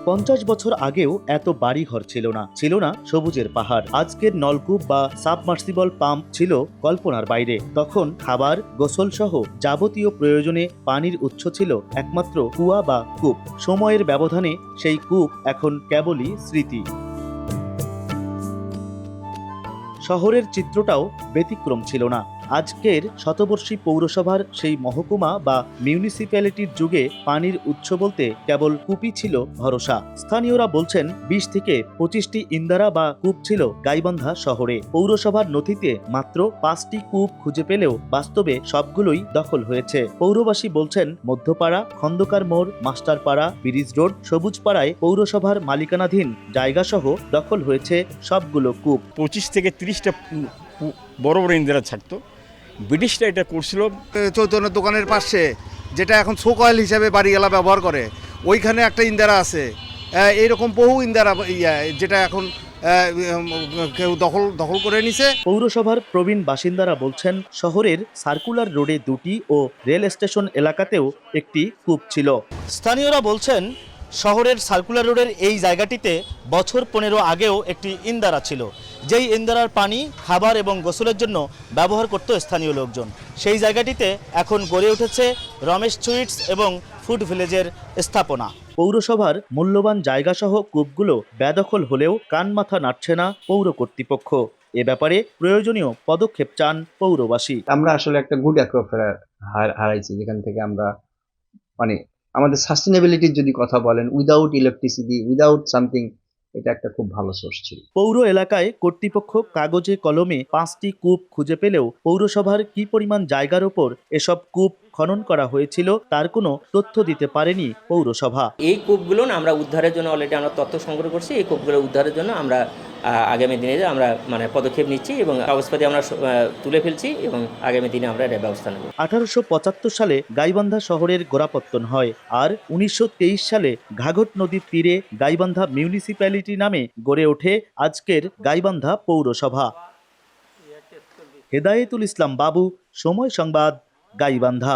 50 বছর আগেও এত বাড়িঘর ছিল না সবুজের পাহাড়। আজকের নলকূপ বা সাবমার্সিবল পাম্প ছিল কল্পনার বাইরে। তখন খাবার, গোসল সহ যাবতীয় প্রয়োজনে পানির উৎস ছিল একমাত্র কুয়া বা কূপ। সময়ের ব্যবধানে সেই কূপ এখন কেবলই স্মৃতি। শহরের চিত্রটাও ব্যতিক্রম ছিল না। আজকের শতবর্ষী পৌরসভার সেই মহকুমা বা মিউনিসিপ্যালিটির যুগে পানির উৎস বলতে কেবল কূপই ছিল ভরসা। স্থানীয়রা বলছেন 20 থেকে 25টি ইন্দারা বা কূপ ছিল গাইবান্ধা শহরে। পৌরসভার নথিতে মাত্র 5টি কূপ খুঁজে পেলেও বাস্তবে সবগুলোই দখল হয়েছে। পৌরবাসী বলছেন মধ্যপাড়া, খন্দকার মোড়, মাস্টারপাড়া, ব্রিজ রোড, সবুজপাড়ায় পৌরসভার মালিকানাধীন জায়গাসহ দখল হয়েছে সবগুলো কূপ। 25 থেকে 30টা বড় বড় ইন্দিরা থাকতো। ব্রিটিশরা এটা করছিল চৈতন্য দোকানের পাশে, যেটা এখন শোকয়েল হিসাবে বাড়িওয়ালা ব্যবহার করে, ওইখানে একটা ইন্দিরা আছে। এইরকম বহু ইন্দিরা যেটা এখন কেউ দখল করে নিছে। পৌরসভার প্রবীণ বাসিন্দারা বলছেন শহরের সার্কুলার রোডে 2টি ও রেল স্টেশন এলাকাতেও একটি কূপ ছিল। স্থানীয়রা বলছেন শহরের সার্কুলার রোডের এই জায়গাটিতে বছর 15 আগেও একটি ইন্দারা ছিল, যেই ইন্দারার পানি খাবার এবং গোসলের জন্য ব্যবহার করত স্থানীয় লোকজন। সেই জায়গাটিতে এখন গড়ে উঠেছে রমেশ সুইটস এবং ফুড ভিলেজের স্থাপনা। পৌরসভার মূল্যবান জায়গাসহ কূপগুলো বেদখল হলেও কান মাথা নাড়ছে না পৌর কর্তৃপক্ষ। এ ব্যাপারে প্রয়োজনীয় পদক্ষেপ চান পৌরবাসী। আমরা আসলে একটা গুড অ্যাকুইফার হারাইছি, যেখান থেকে আমরা আমাদের সাস্টেনেবিলিটির যদি কথা বলেন, উইদাউট ইলেকট্রিসিটি, উইদাউট সামথিং, এটা একটা খুব ভালো সোর্স ছিল। পৌর এলাকায় কর্তৃপক্ষ কাগজে কলমে 5টি কূপ খুঁজে পেলেও পৌরসভার কি পরিমাণ জায়গার ওপর এসব কূপ খনন করা হয়েছিল তার কোনো তথ্য দিতে পারেনি পৌরসভা। এই কূপগুলো আমরা উদ্ধারের জন্য অলরেডি আমরা তথ্য সংগ্রহ করছি। এই কূপগুলো উদ্ধারের জন্য আমরা আগামী দিনে আমরা পদক্ষেপ নিচ্ছি এবং কাগজপাতি আমরা তুলে ফেলছি এবং আগামী দিনে আমরা এর ব্যবস্থা নেব। 1875 সালে গাইবান্ধা শহরের গোড়াপত্তন হয় আর 1923 সালে ঘাঘট নদীর তীরে গাইবান্ধা মিউনিসিপ্যালিটি নামে গড়ে ওঠে আজকের গাইবান্ধা পৌরসভা। হেদায়েতুল ইসলাম বাবু, সময় সংবাদ, গাইবান্ধা।